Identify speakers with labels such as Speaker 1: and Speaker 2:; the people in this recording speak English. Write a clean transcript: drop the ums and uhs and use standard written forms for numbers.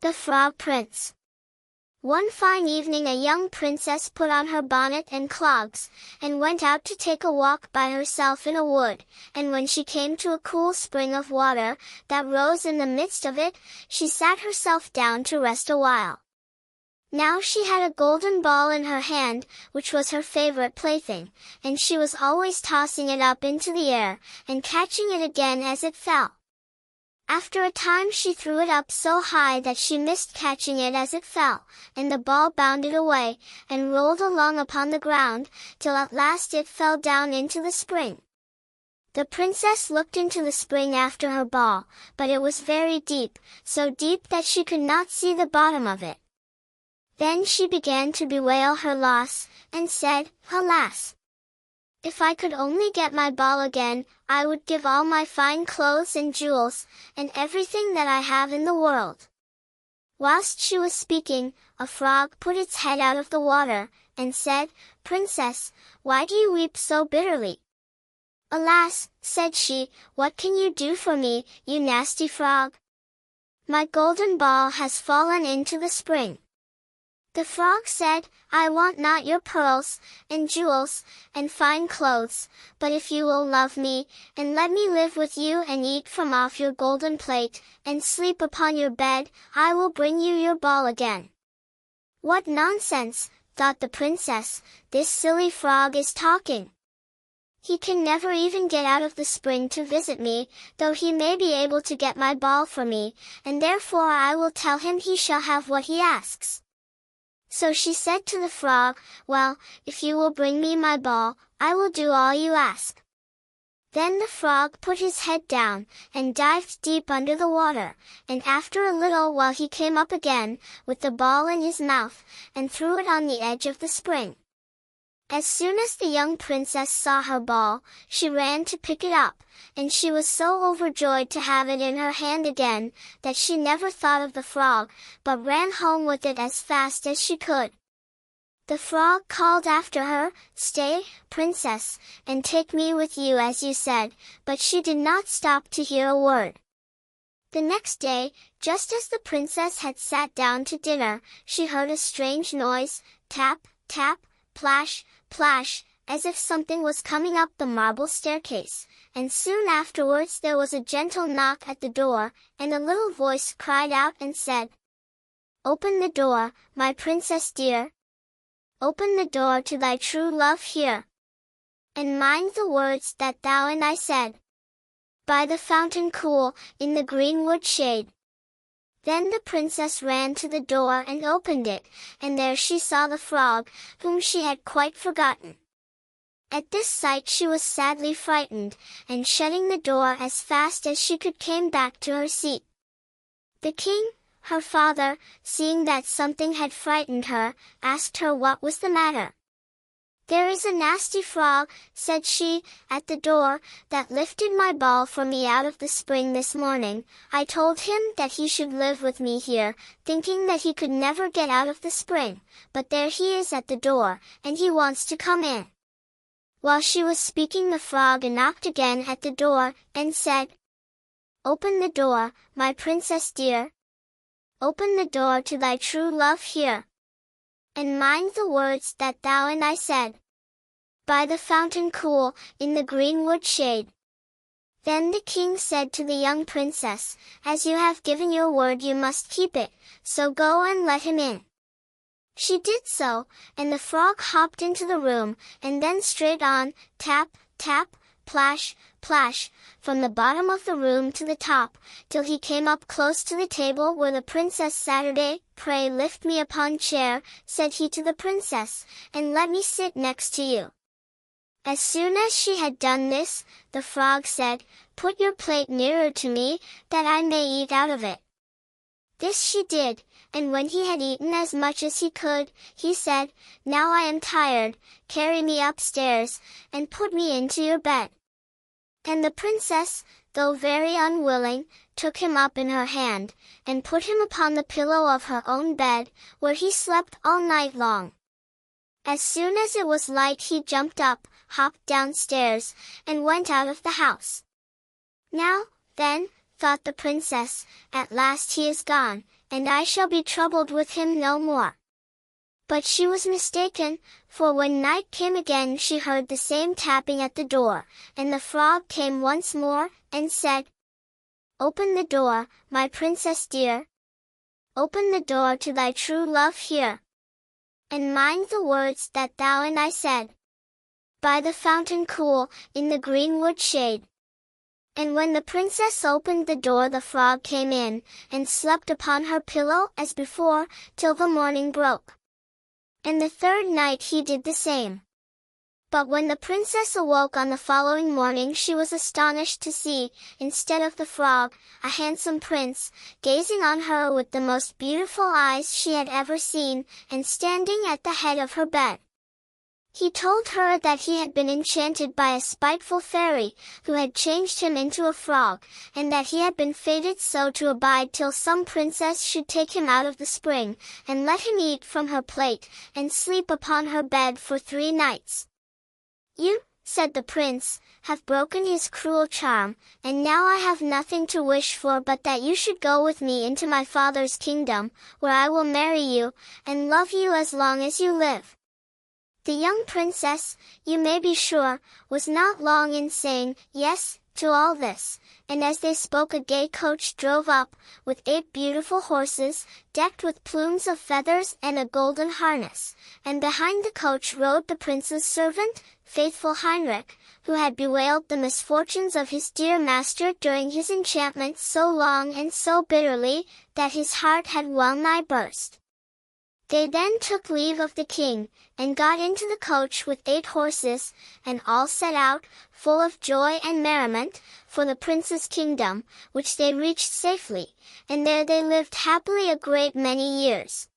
Speaker 1: The Frog Prince. One fine evening a young princess put on her bonnet and clogs, and went out to take a walk by herself in a wood, and when she came to a cool spring of water, that rose in the midst of it, she sat herself down to rest a while. Now she had a golden ball in her hand, which was her favorite plaything, and she was always tossing it up into the air, and catching it again as it fell. After a time she threw it up so high that she missed catching it as it fell, and the ball bounded away, and rolled along upon the ground, till at last it fell down into the spring. The princess looked into the spring after her ball, but it was very deep, so deep that she could not see the bottom of it. Then she began to bewail her loss, and said, "Alas! If I could only get my ball again, I would give all my fine clothes and jewels, and everything that I have in the world." Whilst she was speaking, a frog put its head out of the water, and said, "Princess, why do you weep so bitterly?" "Alas," said she, "what can you do for me, you nasty frog? My golden ball has fallen into the spring." The frog said, "I want not your pearls, and jewels, and fine clothes, but if you will love me, and let me live with you and eat from off your golden plate, and sleep upon your bed, I will bring you your ball again." "What nonsense," thought the princess, "this silly frog is talking. He can never even get out of the spring to visit me, though he may be able to get my ball for me, and therefore I will tell him he shall have what he asks." So she said to the frog, "Well, if you will bring me my ball, I will do all you ask." Then the frog put his head down, and dived deep under the water, and after a little while he came up again, with the ball in his mouth, and threw it on the edge of the spring. As soon as the young princess saw her ball, she ran to pick it up, and she was so overjoyed to have it in her hand again, that she never thought of the frog, but ran home with it as fast as she could. The frog called after her, "Stay, princess, and take me with you as you said," but she did not stop to hear a word. The next day, just as the princess had sat down to dinner, she heard a strange noise, tap, tap, plash, plash, as if something was coming up the marble staircase, and soon afterwards there was a gentle knock at the door, and a little voice cried out and said, "Open the door, my princess dear. Open the door to thy true love here. And mind the words that thou and I said. By the fountain cool, in the greenwood shade." Then the princess ran to the door and opened it, and there she saw the frog, whom she had quite forgotten. At this sight she was sadly frightened, and shutting the door as fast as she could came back to her seat. The king, her father, seeing that something had frightened her, asked her what was the matter. "There is a nasty frog," said she, "at the door, that lifted my ball for me out of the spring this morning. I told him that he should live with me here, thinking that he could never get out of the spring, but there he is at the door, and he wants to come in." While she was speaking the frog knocked again at the door, and said, "Open the door, my princess dear. Open the door to thy true love here. And mind the words that thou and I said. By the fountain cool, in the greenwood shade." Then the king said to the young princess, "As you have given your word you must keep it, so go and let him in." She did so, and the frog hopped into the room, and then straight on, tap, tap, plash, plash, from the bottom of the room to the top, till he came up close to the table where the princess sat. "Pray lift me upon chair," said he to the princess, "and let me sit next to you." As soon as she had done this, the frog said, "Put your plate nearer to me, that I may eat out of it." This she did, and when he had eaten as much as he could, he said, "Now I am tired, carry me upstairs, and put me into your bed." And the princess, though very unwilling, took him up in her hand, and put him upon the pillow of her own bed, where he slept all night long. As soon as it was light he jumped up, hopped downstairs, and went out of the house. "Now, then," thought the princess, "at last he is gone, and I shall be troubled with him no more." But she was mistaken, for when night came again she heard the same tapping at the door, and the frog came once more, and said, "Open the door, my princess dear. Open the door to thy true love here. And mind the words that thou and I said, by the fountain cool, in the greenwood shade." And when the princess opened the door the frog came in, and slept upon her pillow as before, till the morning broke. And the third night he did the same. But when the princess awoke on the following morning she was astonished to see, instead of the frog, a handsome prince, gazing on her with the most beautiful eyes she had ever seen, and standing at the head of her bed. He told her that he had been enchanted by a spiteful fairy, who had changed him into a frog, and that he had been fated so to abide till some princess should take him out of the spring, and let him eat from her plate, and sleep upon her bed for 3 nights. "You," said the prince, "have broken his cruel charm, and now I have nothing to wish for but that you should go with me into my father's kingdom, where I will marry you, and love you as long as you live." The young princess, you may be sure, was not long in saying yes to all this, and as they spoke a gay coach drove up, with 8 beautiful horses, decked with plumes of feathers and a golden harness, and behind the coach rode the prince's servant, faithful Heinrich, who had bewailed the misfortunes of his dear master during his enchantment so long and so bitterly, that his heart had well nigh burst. They then took leave of the king, and got into the coach with 8 horses, and all set out, full of joy and merriment, for the prince's kingdom, which they reached safely, and there they lived happily a great many years.